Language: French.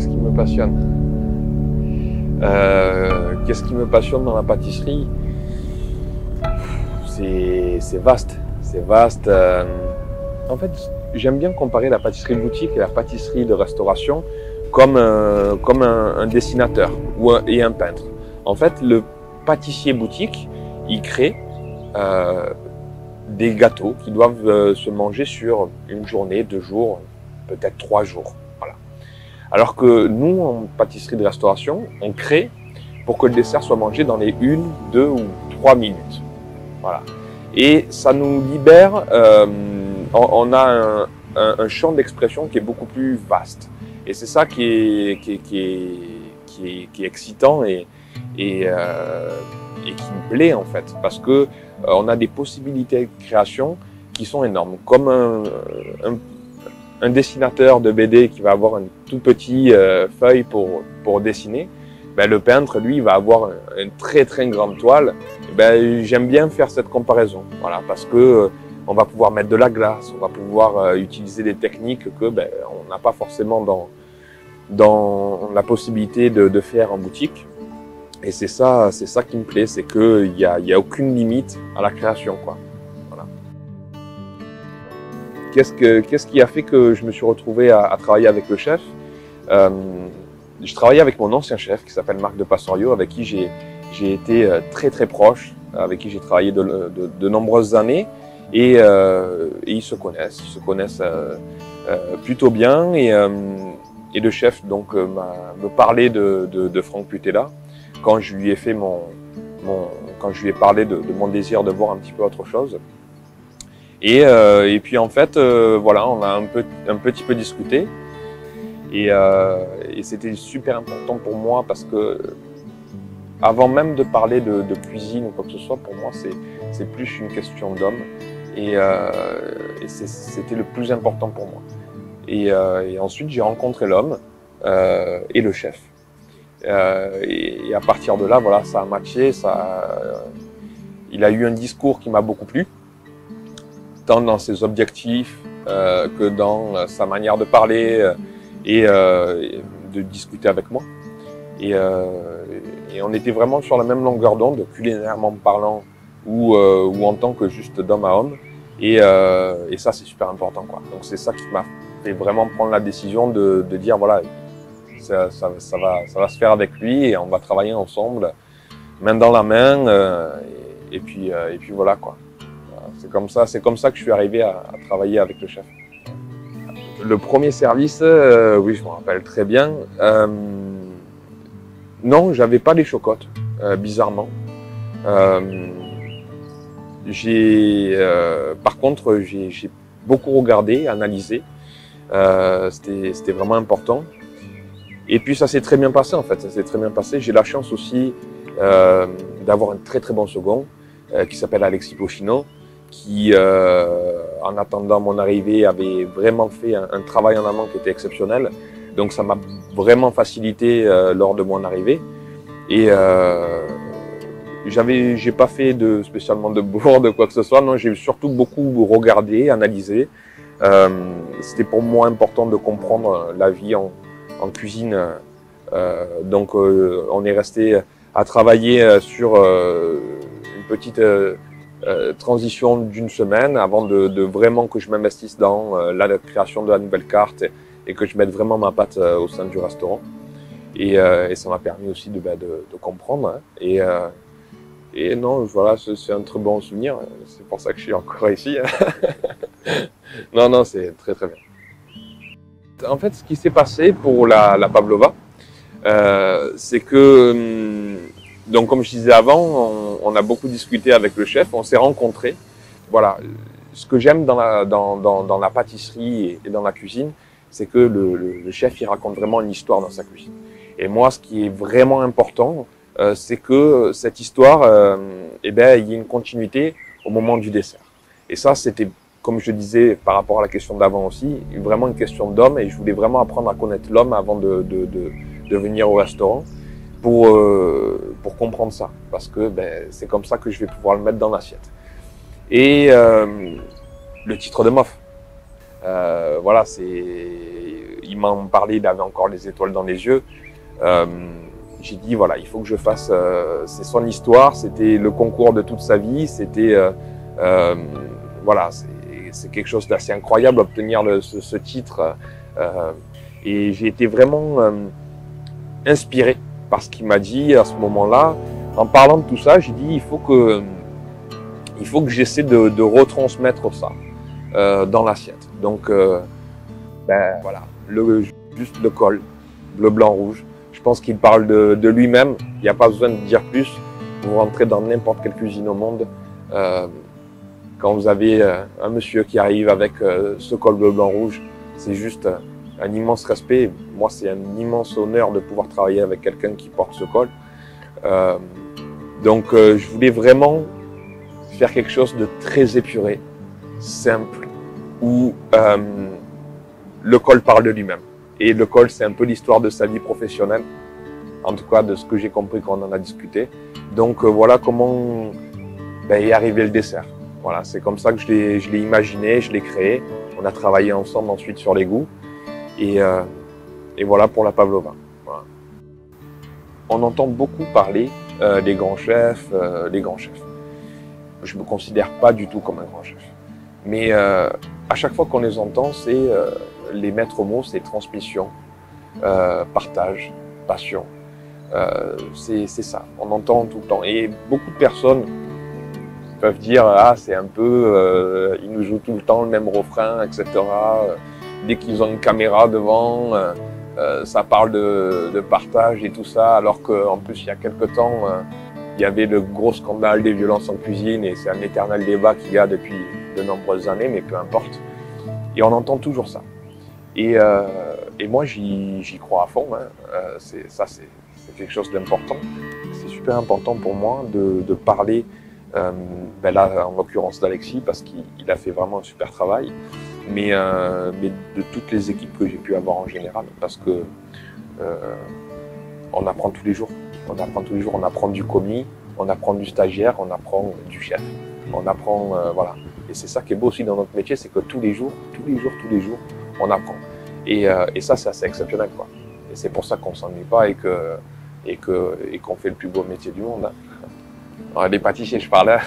Qu'est-ce qui me passionne? Qu'est-ce qui me passionne dans la pâtisserie? C'est vaste. C'est vaste. En fait, j'aime bien comparer la pâtisserie de boutique et la pâtisserie de restauration comme un dessinateur et un peintre. En fait, le pâtissier boutique, il crée des gâteaux qui doivent se manger sur une journée, 2 jours, peut-être 3 jours. Voilà. Alors que nous, en pâtisserie de restauration, on crée pour que le dessert soit mangé dans les 1, 2 ou 3 minutes. Voilà. Et ça nous libère, on a un champ d'expression qui est beaucoup plus vaste. Et c'est ça qui est excitant et qui me plaît en fait, parce que on a des possibilités de création qui sont énormes. Comme un dessinateur de BD qui va avoir une toute petite feuille pour dessiner, ben, le peintre, lui, va avoir une très très grande toile. Ben, j'aime bien faire cette comparaison, voilà, parce que on va pouvoir mettre de la glace, on va pouvoir utiliser des techniques que ben, on n'a pas forcément dans la possibilité de faire en boutique. Et c'est ça qui me plaît, c'est qu'il n'y a aucune limite à la création, quoi. Voilà. Qu'est-ce qui a fait que je me suis retrouvé à travailler avec le chef? Je travaillais avec mon ancien chef qui s'appelle Marc de Passorio, avec qui j'ai été très très proche, avec qui j'ai travaillé de nombreuses années, et ils se connaissent plutôt bien, et le chef donc me parlait de Franck Putella quand je lui ai fait quand je lui ai parlé de mon désir de voir un petit peu autre chose. Et puis en fait, voilà, on a un petit peu discuté. Et c'était super important pour moi parce que avant même de parler de cuisine ou quoi que ce soit, pour moi c'est plus une question d'homme, et c'était le plus important pour moi. Et ensuite j'ai rencontré l'homme et le chef. Et à partir de là, voilà, ça a matché. Il a eu un discours qui m'a beaucoup plu, tant dans ses objectifs que dans sa manière de parler. Et de discuter avec moi. Et on était vraiment sur la même longueur d'onde, culinairement parlant ou en tant que juste d'homme à homme. Et ça, c'est super important, quoi. Donc c'est ça qui m'a fait vraiment prendre la décision de dire, voilà, ça va se faire avec lui et on va travailler ensemble, main dans la main. Et puis voilà, quoi. C'est comme ça que je suis arrivé à travailler avec le chef. Le premier service, oui, je me rappelle très bien. Non, j'avais pas les chocottes, bizarrement. Par contre, j'ai beaucoup regardé, analysé. C'était vraiment important. Et puis ça s'est très bien passé en fait. Ça s'est très bien passé. J'ai la chance aussi d'avoir un très très bon second qui s'appelle Alexis Pochino, qui, en attendant mon arrivée, avait vraiment fait un travail en amont qui était exceptionnel. Donc ça m'a vraiment facilité lors de mon arrivée. Et j'ai pas fait spécialement de bourde ou quoi que ce soit. Non, j'ai surtout beaucoup regardé, analysé. C'était pour moi important de comprendre la vie en cuisine. Donc on est resté à travailler sur une petite transition d'1 semaine avant de vraiment que je m'investisse dans la création de la nouvelle carte et que je mette vraiment ma patte au sein du restaurant. Et ça m'a permis aussi de comprendre. Hein. Et non, voilà, c'est un très bon souvenir. C'est pour ça que je suis encore ici. Non, c'est très très bien. En fait, ce qui s'est passé pour la Pavlova, c'est que, donc comme je disais avant, on a beaucoup discuté avec le chef, on s'est rencontrés. Voilà, ce que j'aime dans la pâtisserie et dans la cuisine, c'est que le chef, il raconte vraiment une histoire dans sa cuisine. Et moi, ce qui est vraiment important, c'est que cette histoire, il y ait une continuité au moment du dessert. Et ça, c'était, comme je disais par rapport à la question d'avant aussi, vraiment une question d'homme, et je voulais vraiment apprendre à connaître l'homme avant de venir au restaurant pour comprendre ça, parce que c'est comme ça que je vais pouvoir le mettre dans l'assiette. Et le titre de MOF. Voilà, il m'en parlait, il avait encore les étoiles dans les yeux. J'ai dit voilà, il faut que je fasse. C'est son histoire, c'était le concours de toute sa vie, c'était voilà, c'est quelque chose d'assez incroyable obtenir ce titre. Et j'ai été vraiment inspiré par ce qu'il m'a dit à ce moment-là. En parlant de tout ça, j'ai dit il faut que j'essaie de retransmettre ça dans l'assiette. Donc voilà, juste le col, bleu, blanc, rouge. Je pense qu'il parle de lui-même. Il n'y a pas besoin de dire plus. Vous rentrez dans n'importe quelle cuisine au monde. Quand vous avez un monsieur qui arrive avec ce col bleu, blanc, rouge, c'est juste un immense respect. Moi, c'est un immense honneur de pouvoir travailler avec quelqu'un qui porte ce col. Donc, je voulais vraiment faire quelque chose de très épuré, simple, où le col parle de lui-même. Et le col, c'est un peu l'histoire de sa vie professionnelle, en tout cas de ce que j'ai compris quand on en a discuté. Donc voilà comment est arrivé le dessert. Voilà, c'est comme ça que je l'ai imaginé, je l'ai créé. On a travaillé ensemble ensuite sur les goûts. Et voilà pour la pavlova. Voilà. On entend beaucoup parler des grands chefs, les grands chefs. Je ne me considère pas du tout comme un grand chef. Mais à chaque fois qu'on les entend, c'est les maîtres mots, c'est transmission, partage, passion. C'est ça, on entend tout le temps. Et beaucoup de personnes peuvent dire « Ah, c'est un peu, ils nous jouent tout le temps le même refrain, etc. » Dès qu'ils ont une caméra devant, ça parle de partage et tout ça, alors qu'en plus, il y a quelque temps, il y avait le gros scandale des violences en cuisine et c'est un éternel débat qu'il y a depuis de nombreuses années, mais peu importe. Et on entend toujours ça. Et moi, j'y crois à fond. Hein. C'est quelque chose d'important. C'est super important pour moi de parler, là, en l'occurrence d'Alexis, parce qu'il a fait vraiment un super travail, mais de toutes les équipes que j'ai pu avoir en général, parce que on apprend tous les jours. On apprend tous les jours, on apprend du commis, on apprend du stagiaire, on apprend du chef. On apprend, voilà. Et c'est ça qui est beau aussi dans notre métier, c'est que tous les jours, on apprend. Et ça, c'est assez exceptionnel, quoi. Et c'est pour ça qu'on ne s'ennuie pas et qu'on fait le plus beau métier du monde. Hein. Alors, les pâtissiers, je parle. Hein.